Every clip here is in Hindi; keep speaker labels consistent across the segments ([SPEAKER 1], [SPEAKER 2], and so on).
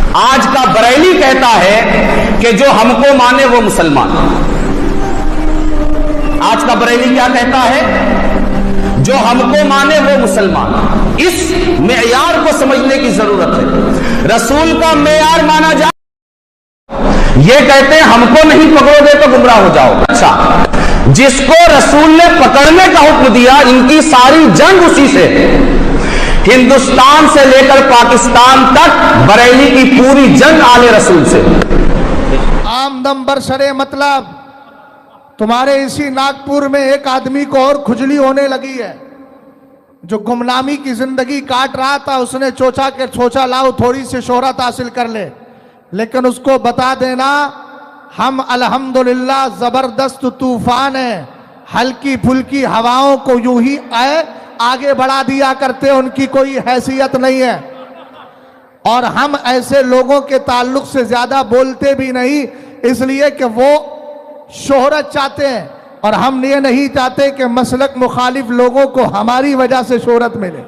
[SPEAKER 1] आज का बरेली कहता है कि जो हमको माने वो मुसलमान। आज का बरेली क्या कहता है? जो हमको माने वो मुसलमान। इस मेयार को समझने की जरूरत है। रसूल का मेयार माना जाए, ये कहते हैं हमको नहीं पकड़ोगे तो गुमराह हो जाओगे। अच्छा, जिसको रसूल ने पकड़ने का हुक्म दिया, इनकी सारी जंग उसी से, हिंदुस्तान से लेकर पाकिस्तान तक बरेली की पूरी जंग आले रसूल से।
[SPEAKER 2] आम दम बरसरे मतलब तुम्हारे इसी नागपुर में एक आदमी को और खुजली होने लगी है, जो गुमनामी की जिंदगी काट रहा था। उसने सोचा लाओ थोड़ी सी शोहरत हासिल कर ले, लेकिन उसको बता देना हम अल्हम्दुलिल्लाह जबरदस्त तूफान है, हल्की फुल्की हवाओं को यूं ही आगे बढ़ा दिया करते, उनकी कोई हैसियत नहीं है। और हम ऐसे लोगों के ताल्लुक से ज्यादा बोलते भी नहीं, इसलिए कि वो शोहरत चाहते हैं और हम ये नहीं चाहते कि मसलक मुखालिफ लोगों को हमारी वजह से शोहरत मिले।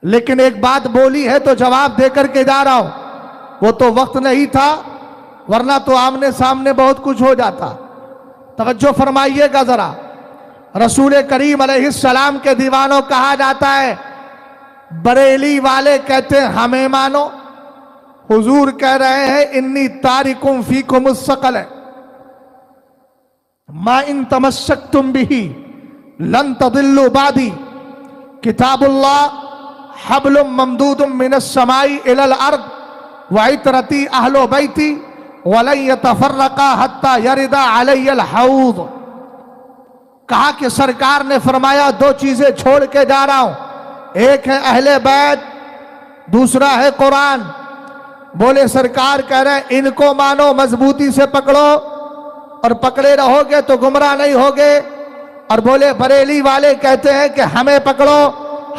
[SPEAKER 2] लेकिन एक बात बोली है तो जवाब देकर के जा रहा हूं, वो तो वक्त नहीं था, वरना तो आमने सामने बहुत कुछ हो जाता। तवज्जो फरमाइएगा जरा। रसूल करीम अलैहिस्सलाम के दीवानों कहा जाता है, बरेली वाले कहते हैं हमें मानो। हुजूर कह रहे हैं इन्नी तारिकुम फीकुम मुस्तक़ल है, मा इन तमस्सकतुम बिही लन तदिल्लु बादी, किताबुल्लाह हब्लुम ममदूदुम मिनस समाई इलल अर्द व इतरती अहलो बैती वलन यतफर्रका हत्ता यरिदा अलैयल हौद। कहा कि सरकार ने फरमाया दो चीजें छोड़ के जा रहा हूं, एक है अहले बैत, दूसरा है कुरान। बोले सरकार कह रहे हैं इनको मानो, मजबूती से पकड़ो और पकड़े रहोगे तो गुमराह नहीं होगे। और बोले बरेली वाले कहते हैं कि हमें पकड़ो।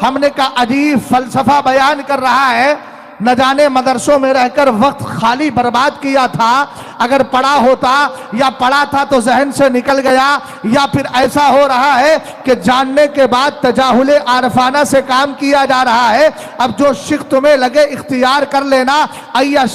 [SPEAKER 2] हमने कहा अजीब फलसफा बयान कर रहा है, न जाने मदरसों में रहकर वक्त खाली बर्बाद किया था। अगर पढ़ा होता या पढ़ा था तो जहन से निकल गया, या फिर ऐसा हो रहा है कि जानने के बाद तजाहुले आरफाना से काम किया जा रहा है। अब जो शिक तुम्हें लगे इख्तियार कर लेना, अय्या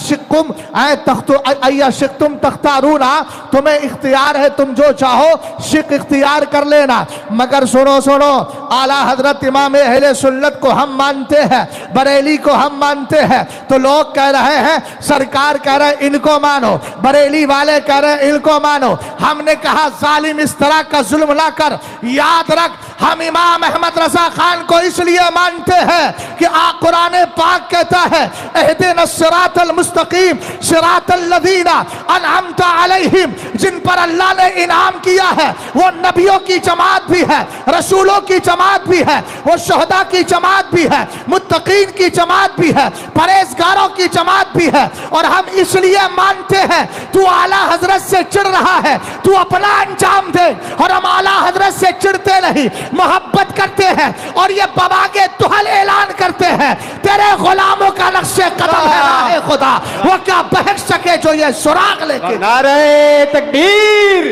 [SPEAKER 2] शिक्तुम तख्तारूना, तुम्हें इख्तियार है, तुम जो चाहो शिक इख्तियार कर लेना। मगर सुनो सुनो, आला हजरत इमाम अहले सुन्नत को हम मानते हैं, बरेली को हम मानते हैं। तो लोग कह रहे हैं, सरकार कह रहे हैं इनको मानो, बरेली वाले कह रहे हैं इनको मानो। हमने कहा जालिम इस तरह का जुल्म ना कर। याद रख, हम इमाम अहमद रजा खान को इसलिए मानते हैं कि कुरान पाक कहता है एहदिना सिरातल मुस्तकीम सिरातल लदीना अनअमता अलैहिम, जिन पर अल्लाह ने इनाम किया है वो नबियों की जमात भी है, रसूलों की जमात भी है, वो शहदा की जमात भी है, मुत्तकीन की जमात भी है, परहेजगारों की जमात भी है। और हम इसलिए मानते हैं, तू आला हजरत से चिढ़ रहा है, तू अपना अंजाम दे, और हम आला हजरत से चिढ़ते नहीं, मोहब्बत करते हैं। और ये बवागे तुहल ऐलान करते हैं, तेरे गुलामों का नक्शे कदम है राहे खुदा, वो क्या बहक सके जो ये सुराग लेके।
[SPEAKER 3] नारे तकबीर,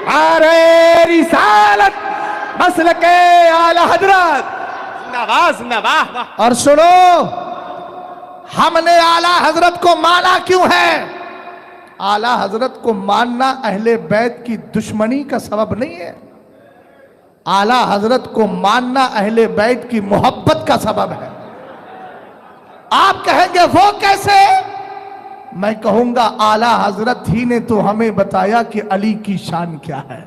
[SPEAKER 3] नारे रिसालत, मसलके आला हजरत, नवाज नवाह।
[SPEAKER 2] और सुनो, हमने आला हजरत को माना क्यों है? आला हजरत को मानना अहले बैत की दुश्मनी का सबब नहीं है। आला हजरत को मानना अहले बैत की मोहब्बत का सबब है। आप कहेंगे वो कैसे? मैं कहूंगा आला हजरत ही ने तो हमें बताया कि अली की शान क्या है।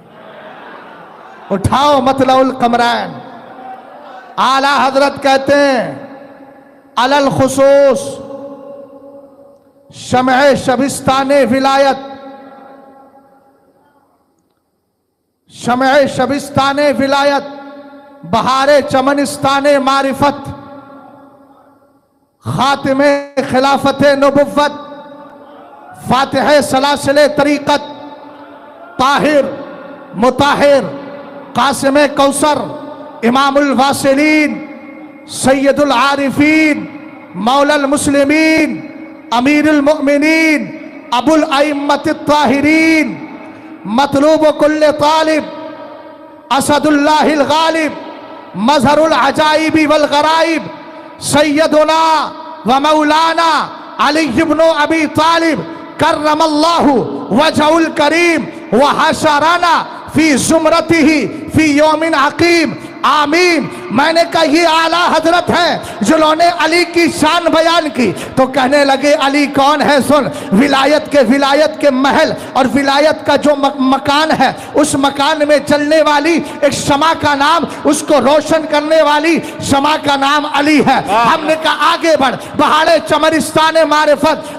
[SPEAKER 2] उठाओ मतलउल कमरान। आला हजरत कहते हैं अलल खुसूस शमए शबिस्ताने विलायत, शमए शबिस्ताने विलायत, बहारे चमनिस्ताने मारिफत, खातिमे खिलाफत नबुव्वत, फातिह सलासिले तरीकत, ताहिर मुताहिर, कासिम कौसर, इमामुल वासिलीन, सैयदुल आरिफीन, मौलल मुस्लिमीन, अमीरुल मुमिनीन, अबुल अइम्मतित ताहिरीन, मतलूब कुल्ले तालिब, असदुल्लाहिल गालिब, मजहरुल अजाइबी वल गराइब, सैयदुना व मौलाना अली इब्न अबी तालिब कर्रमल्लाहु वजहुल करीम व हशराना फी जुमरतिही फी यौमिन अकीम आमीन। मैंने कहा ये आला हजरत है जिन्होंने अली की शान बयान की। तो कहने लगे अली कौन है? सुन, विलायत के महल और विलायत का जो मकान है, उस मकान में चलने वाली एक शमा का नाम, उसको रोशन करने वाली शमा का नाम अली है। हमने कहा आगे बढ़, पहाड़े चमरिस्तान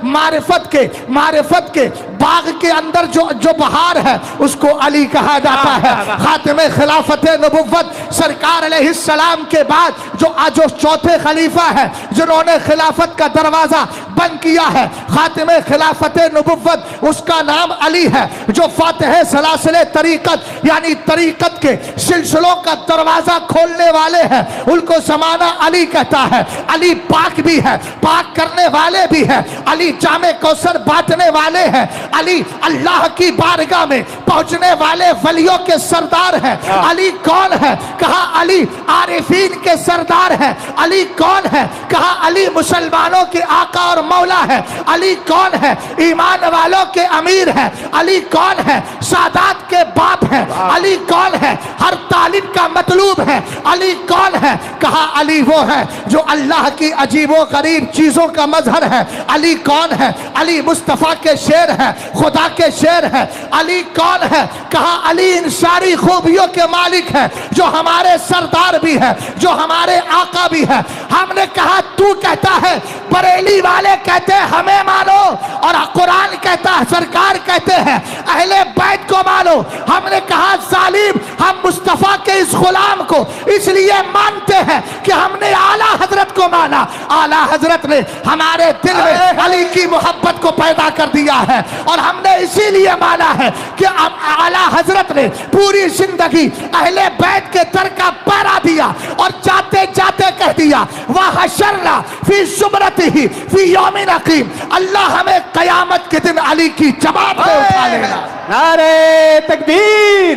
[SPEAKER 2] मारिफत के बाग के अंदर जो बहार है उसको अली कहा जाता है। खातिमे खिलाफत नबुव्वत सरकार अलैहिस्सलाम के बाद जो चौथे खलीफा है जिन्होंने खिलाफत का दरवाजा बंद किया है, खातिमे खिलाफत नबुव्वत, उसका नाम अली है। जो फातिह सलासिले तरीकत यानी तरीकत के सिलसिलों का दरवाजा खोलने वाले हैं, उनको ज़माना अली कहता है। अली पाक भी है, पाक करने वाले भी है। अली जामे कौसर बांटने वाले हैं। अली अल्लाह की बारगाह में पहुंचने वाले वलियों के सरदार हैं। अली कौन है? कहा अली आरिफीन के सरदार है। अली कौन है? कहा अली मुसलमानों के आका और मौला है। अली कौन है? ईमान वालों के अमीर है। अली कौन है? सादात के बाप है। अली कौन है? हर तालिब का मतलूब है। अली कौन है? कहा अली वो है जो अल्लाह की अजीबो गरीब चीजों का मजहर है। अली कौन है? अली मुस्तफा के शेर है, खुदा के शेर है। अली कौन है? कहा अली इन सारी खूबियों के मालिक है, जो हमारे सरदार भी है, जो हमारे आका भी है। हमने कहा तू कहता है, बरेली वाले कहते हैं हमें मानो, और कुरान कहता है, सरकार कहते हैं अहले बैत को मानो। हमने कहा जालिम, हम मुस्तफा के इस गुलाम को इसलिए मानते हैं कि हमने आला हजरत को माना। आला हजरत ने हमारे दिल में अली की मोहब्बत को पैदा कर दिया है, और हमने इसीलिए माना है कि आला हजरत ने पूरी जिंदगी अहले बैत के दर का पहरा दिया, और जाते जाते कह दिया वह हशरना फी जुमरतिही फी यौमिन अकीम। अल्लाह हमें कयामत के दिन अली की जमात में उठा लेगा।
[SPEAKER 3] नारे तकबीर,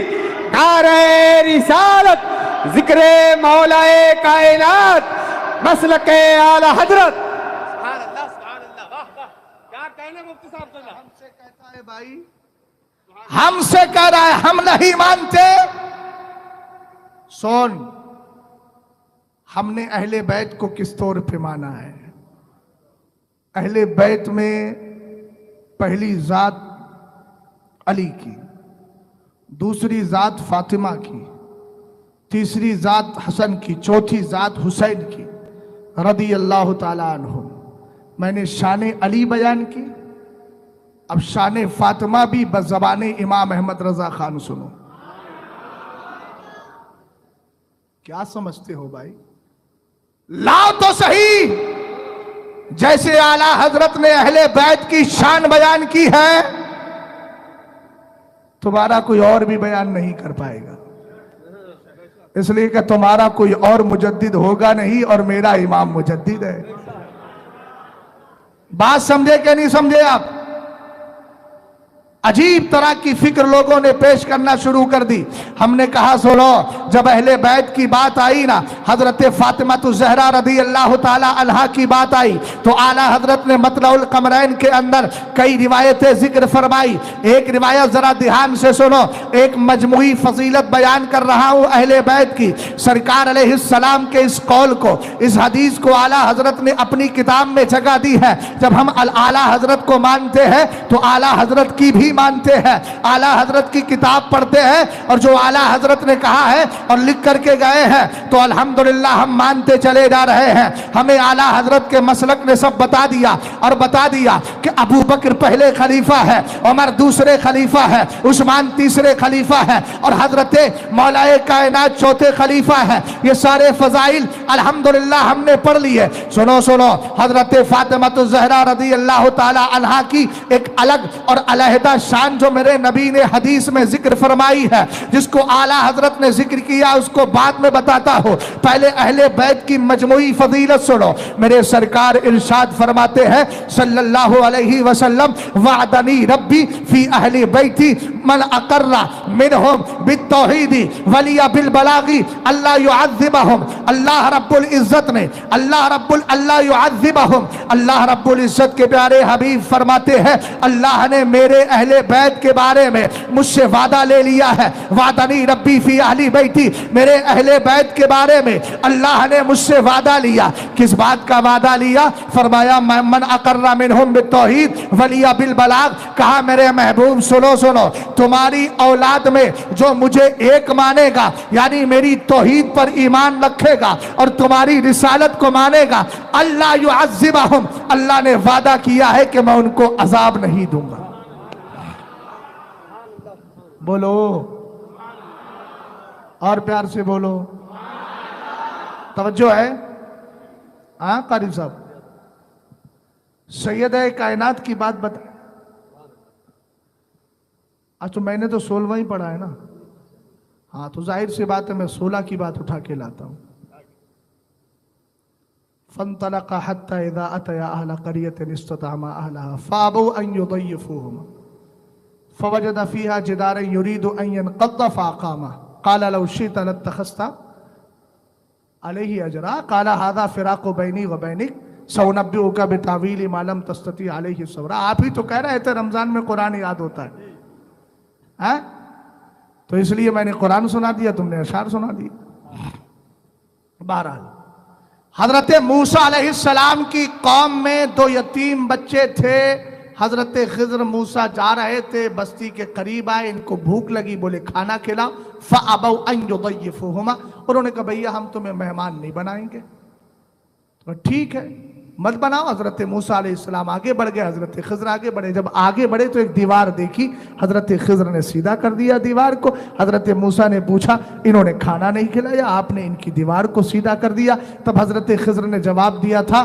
[SPEAKER 3] नारे रिसालत, जिक्रे मौलाए कायनात, मसलके आला हजरत। सुभान अल्लाह, सुभान अल्लाह, वाह वाह, क्या कहने मुफ्ती साहब को।
[SPEAKER 2] हमसे कहता है भाई, हमसे कह रहा है हम नहीं मानते। सुन, हमने अहले बैत को किस तौर पे माना है? अहले बैत में पहली जात अली की, दूसरी जात फातिमा की, तीसरी जात हसन की, चौथी जात हुसैन की रदी अल्लाह ताला अन्हु। मैंने शान अली बयान की, अब शान फातिमा भी बज़बाने इमाम अहमद रजा खान सुनो। क्या समझते हो भाई? लाओ तो सही। जैसे आला हजरत ने अहले बैत की शान बयान की है, तुम्हारा कोई और भी बयान नहीं कर पाएगा, इसलिए कि तुम्हारा कोई और मुजद्दिद होगा नहीं, और मेरा इमाम मुजद्दिद है। बात समझे कि नहीं समझे आप? अजीब तरह की फिक्र लोगों ने पेश करना शुरू कर दी। हमने कहा सुनो, जब अहले बैत की बात आई ना, हजरत फातिमा तो ज़हरा रदी अल्लाह ताला अन्हा की बात आई, तो आला हजरत ने मतलउल कमरैन के अंदर कई रिवायतें जिक्र फरमाई। एक रिवायत जरा ध्यान से सुनो, एक मजमुई फजीलत बयान कर रहा हूं अहले बैत की। सरकार अलैहिस्सलाम के इस कौल को, इस हदीस को आला हजरत ने अपनी किताब में जगह दी है। जब हम आला हजरत को मानते हैं तो आला हजरत की भी मानते हैं, आला हजरत की किताब पढ़ते हैं, और जो आला हजरत ने कहा है और लिख करके गए हैं तो अल्हम्दुलिल्लाह हम मानते चले जा रहे हैं। हमें आला हजरत के मसलक ने सब बता दिया, और बता दिया कि अबू बकर पहले खलीफा है, उमर दूसरे खलीफा है, उस्मान तीसरे खलीफा है, और हजरत मौलाए कायनात चौथे खलीफा है। ये सारे फजाइल अल्हम्दुलिल्लाह हमने पढ़ लिए। सुनो सुनो, हजरत फातिमा ज़हरा रदी अल्लाह ताला अन्हा की एक अलग और अलहदा शान जो मेरे नबी ने हदीस में जिक्र फरमाई है, जिसको आला हजरत ने जिक्र किया, उसको बाद में बताता हो। पहले अहले बैत की मजमुई फजीलत सुनो। मेरे सरकार इरशाद फरमाते हैं सल्लल्लाहु अलैहि वसल्लम, वादनी रब्बी फी अहले बैती मन अकर्रा मिनहुम बित्तौहीदी वलिया बिल बलागी अल्लाह युअज़्ज़िबहुम। अल्लाह रब्बुल इज्जत ने अल्लाह युअज़्ज़िबहुम, अल्लाह रब्बुल इज्जत के प्यारे हबीब फरमाते हैं अल्लाह ने मेरे अहले बैत के बारे में मुझसे वादा ले लिया है। वादनी रब्बी फी अहली बैती, मेरे अहले बैत के बारे में अल्लाह ने मुझसे वादा लिया। किस बात का वादा लिया? फरमाया मन अकर्रा मिनहुम बित्तौहीद वलिया बिल बलाग। कहा मेरे महबूब सुनो सुनो, तुम्हारी औलाद में जो मुझे एक मानेगा यानी मेरी तौहीद पर ईमान रखेगा और तुम्हारी रिसालत को मानेगा, अल्लाह युअज़्ज़िबहुम, अल्लाह ने वादा किया है कि मैं उनको अजाब नहीं दूंगा। बोलो और प्यार से बोलो, तवज्जो है। हाँ कारी साहब, सैयद कायनात की बात बता। आज तो मैंने तो 16वां ही पढ़ा है ना। हाँ तो जाहिर सी बात है मैं 16 की बात उठा के लाता हूं। फंतलका हत्ता इज़ा अतया अहला क़रियतिन इस्ततअमा अहलहा फ़अबौ अन युज़य्यिफ़ूहुमा फ़वजद फ़ीहा जिदारन युरीदु अन यनक़द्द फ़अक़ामा क़ाला लौ शि'त लत्तख़ज़्त अलैहि अजरा क़ाला हाज़ा फ़िराक़ु बैनी व बैनिक सउनब्बिउका बितावीली मा लम तस्तती अलैहि सब्रा। आप ही तो कह रहे थे रमजान में कुरान याद होता है, तो इसलिए मैंने कुरान सुना दिया, तुमने अशार सुना दिया। बहरहाल हजरत मूसा अलैहिस्सलाम की कौम में 2 यतीम बच्चे थे। हजरत खिज़र मूसा जा रहे थे, बस्ती के करीब आए, इनको भूख लगी, बोले खाना खिलाओ। फ़अबौ अन युज़य्यिफ़ूहुमा, उन्होंने कहा भैया हम तुम्हें मेहमान नहीं बनाएंगे। तो ठीक है मत बनाओ। हजरत मूसा अलैहिस्सलाम आगे बढ़ गए, हजरत खिज़र आगे बढ़े। जब आगे बढ़े तो एक दीवार देखी, हजरत खिज़र ने सीधा कर दिया दीवार को। हजरत मूसा ने पूछा इन्होंने खाना नहीं खिलाया, आपने इनकी दीवार को सीधा कर दिया। तब हजरत खिज़र ने जवाब दिया था,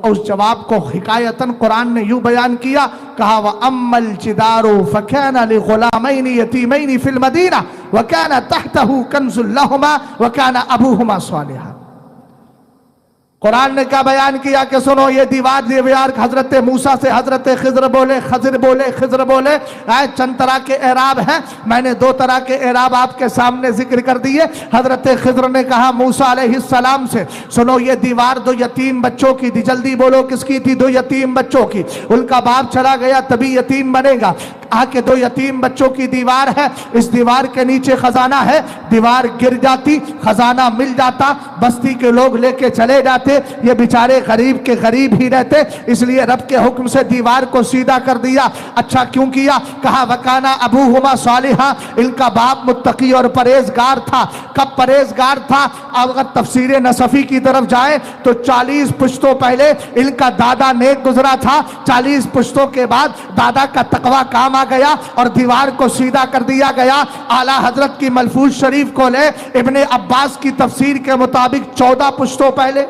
[SPEAKER 2] उस जवाब को हिकायतन कुरान ने यूं बयान किया, कहा व अम्मल जिदारु फकाना लिग़ुलामैनि यतीमैनि फिल मदीना व काना तहतहु कंज़ुल लहुमा व काना अबूहुमा सालिहा। कुरान ने क्या बयान किया कि सुनो ये दीवार हजरत मूसा से हजरत खिज़र बोले, खिज़र बोले। चंद तरह के एराब हैं, मैंने 2 तरह के एराब आपके सामने जिक्र कर दिए। हजरत खिज़र ने कहा मूसा अलैहिस्सलाम से सुनो ये दीवार 2 यतीम बच्चों की थी। जल्दी बोलो किसकी थी? 2 यतीम बच्चों की। उनका बाप चला गया तभी यतीम बनेगा। आके 2 यतीम बच्चों की दीवार है, इस दीवार के नीचे खजाना है। दीवार गिर जाती, खजाना मिल जाता, बस्ती के लोग लेके चले जाते, ये बेचारे गरीब के गरीब ही रहते। इसलिए रब के हुक्म से दीवार को सीधा कर दिया। अच्छा क्यों किया? कहा वकाना अबूहुमा सालिहा, इनका बाप मुत्तकी और परहेजगार था। कब परहेजगार था? अगर तफसीर नसफी की तरफ जाए तो 40 पुश्तों पहले इनका दादा नेक गुजरा था। 40 पुश्तों के बाद दादा का तकवा काम आ गया और दीवार को सीधा कर दिया गया। आला हजरत की मलफूज शरीफ को ले, इब्ने अब्बास की तफसीर के मुताबिक 14 पुश्तों पहले,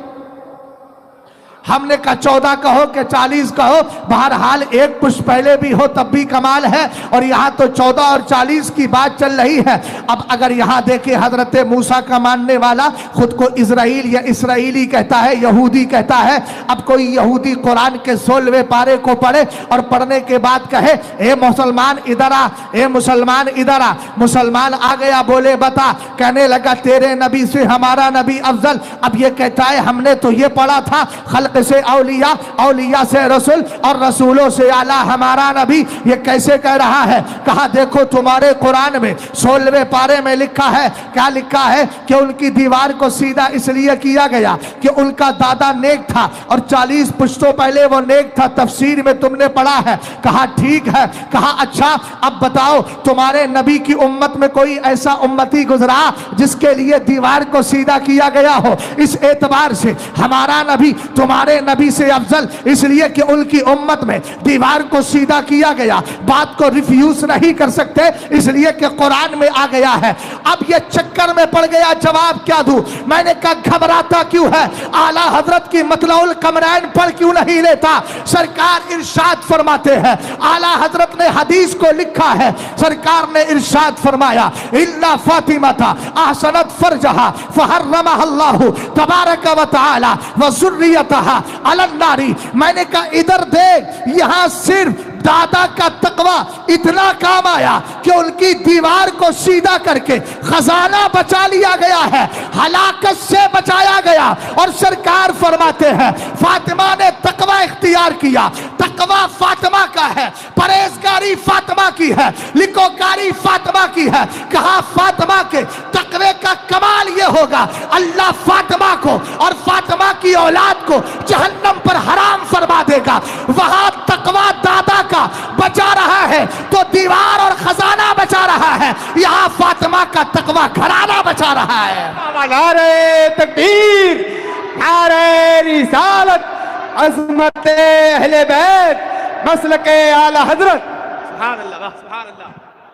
[SPEAKER 2] हमने कहा 14 कहो कि 40 कहो, बहरहाल 1 पुष्प पहले भी हो तब भी कमाल है। और यहाँ तो 14 और 40 की बात चल रही है। अब अगर यहाँ देखे हजरत मूसा का मानने वाला खुद को इजराइल या इसराइली कहता है, यहूदी कहता है। अब कोई यहूदी कुरान के 16वें पारे को पढ़े और पढ़ने के बाद कहे ए मुसलमान इधर आ, ए मुसलमान इधर आ। मुसलमान आ गया, बोले बता। कहने लगा तेरे नबी से हमारा नबी अफजल। अब ये कहता है हमने तो ये पढ़ा था खल्क से औलिया, औलिया से रसूल और रसूलों से आला हमारा नबी। ये कैसे कह रहा है? कहा देखो तुम्हारे कुरान में 16वें पारे में लिखा है, क्या लिखा है कि उनकी दीवार को सीधा इसलिए किया गया कि उनका दादा नेक था और 40 पुश्तों पहले वो नेक था। तफसीर में तुमने पढ़ा है। कहा ठीक है। कहा अच्छा अब बताओ तुम्हारे नबी की उम्मत में कोई ऐसा उम्मती गुजरा जिसके लिए दीवार को सीधा किया गया हो? इस एतबार से हमारा नबी तुम्हारे नबी से अफजल इसलिए कि उनकी उम्मत में दीवार को सीधा किया गया। बात को रिफ्यूज नहीं कर सकते इसलिए कि कुरान में आ गया है। अब ये चक्कर में पड़ गया, जवाब क्या दूं? मैंने कहा घबराता क्यों है? आला हजरत की मतलउल कमरैन पढ़ क्यों नहीं लेता? सरकार इरशाद फरमाते हैं, आला हजरत ने हदीस को लिखा है, सरकार ने इरशाद फरमाया इल्ला फातिमा था ahsanat फरजहा फहर्रमहा अल्लाह तबारक व तआला व ज़ुर्रियतहा अलन्नारी। मैंने कहा इधर देख, यहां सिर्फ दादा का तकवा इतना काम आया कि उनकी दीवार को सीधा करके खजाना बचा लिया गया है, हलाकत से बचाया गया। और सरकार फरमाते हैं फातिमा ने तकवा इख्तियार किया, तकवा फातिमा का है, परहेजगारी फातिमा की है, लिकोकारी फातिमा की है। कहा फातिमा के तकवे का कमाल ये होगा, अल्लाह फातिमा को और फातिमा की औलाद को जहन्नम पर हराम फरमा देगा। वहां तकवा दादा का बचा रहा है तो दीवार और खजाना बचा रहा है, यहां फातिमा का तकवा घराना बचा रहा है।
[SPEAKER 3] नारे तकबीर, नारे रिसालत, अज़मत अहले बैत, मसलके आला हजरत। सुभान अल्लाह, सुभान अल्लाह।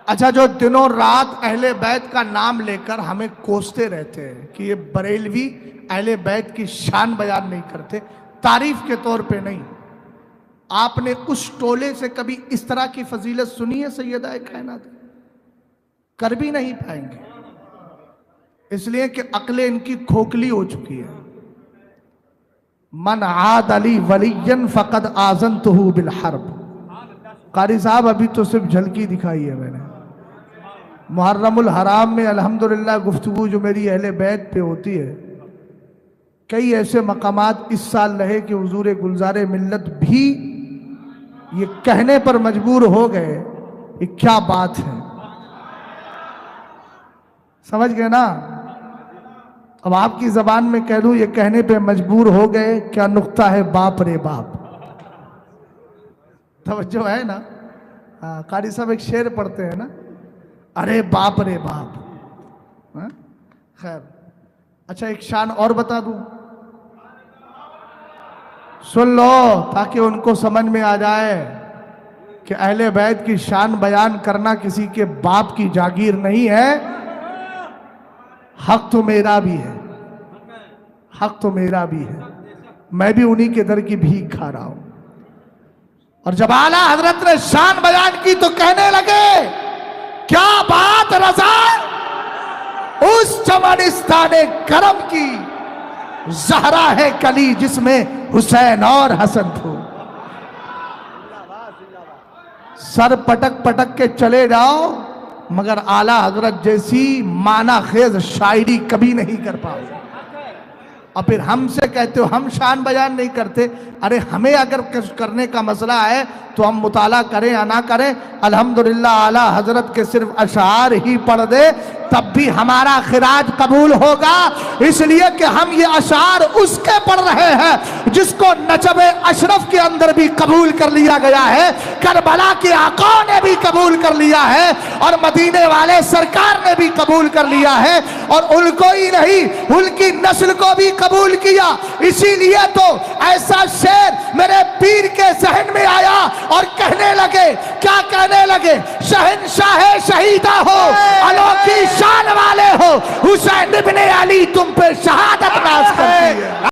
[SPEAKER 2] अच्छा, जो दिनों रात अहले बैत का नाम लेकर हमें कोसते रहते हैं कि ये बरेलवी अहले बैत की शान बयान नहीं करते, तारीफ के तौर पे नहीं, आपने उस टोले से कभी इस तरह की फजीलत सुनी है सैयदा कायनात? कर भी नहीं पाएंगे, इसलिए कि अक्लें इनकी खोखली हो चुकी है। मन आद अली वलियन फकद आज़नतहु बिल हर्ब। कारी साहब अभी तो सिर्फ झलकी दिखाई है मैंने। मुहर्रमुल हराम में अल्हम्दुलिल्लाह गुफ्तगू जो मेरी अहले बैत पे होती है, कई ऐसे मकामात इस साल रहे कि हुजूर गुलजारे मिल्लत भी ये कहने पर मजबूर हो गए कि क्या बात है। समझ गए ना? अब आपकी जबान में कह दूं, ये कहने पे मजबूर हो गए, क्या नुक्ता है बाप रे बाप। तवज्जो है ना? हाँ, कारी साहब एक शेर पढ़ते हैं ना, अरे बाप रे बाप। खैर, अच्छा एक शान और बता दूं, सुन लो ताकि उनको समझ में आ जाए कि अहले बैत की शान बयान करना किसी के बाप की जागीर नहीं है। हक तो मेरा भी है, हक तो मेरा भी है, मैं भी उन्हीं के दर की भीख खा रहा हूं। और जब आला हजरत ने शान बयान की तो कहने लगे, क्या बात रजा, उस चमनिस्ताने करम की जहरा है कली जिसमें हुसैन और हसन थे। सर पटक पटक के चले जाओ मगर आला हजरत जैसी माना खेज शायरी कभी नहीं कर पाओगे। और फिर हमसे कहते हो हम शान बयान नहीं करते। अरे हमें अगर करने का मसला है तो हम मुताला करें या ना करें, अल्हम्दुलिल्लाह आला हजरत के सिर्फ अशआर ही पढ़ दे तब भी हमारा खिराज कबूल होगा। इसलिए कि हम ये अशआर उसके पढ़ रहे हैं जिसको नजब अशरफ के अंदर भी कबूल कर लिया गया है, करबला के आका ने भी कबूल कर लिया है और मदीने वाले सरकार ने भी कबूल कर लिया है, और उनको ही नहीं उनकी नस्ल को भी कबूल किया। इसीलिए तो ऐसा शेर मेरे पीर के जहन में आया और कहने लगे, क्या कहने लगे, शहंशाह शहीदा हो, अनोखी शान वाले हो, हुसैन इब्ने अली तुम पे शहादत नाज़ करती है।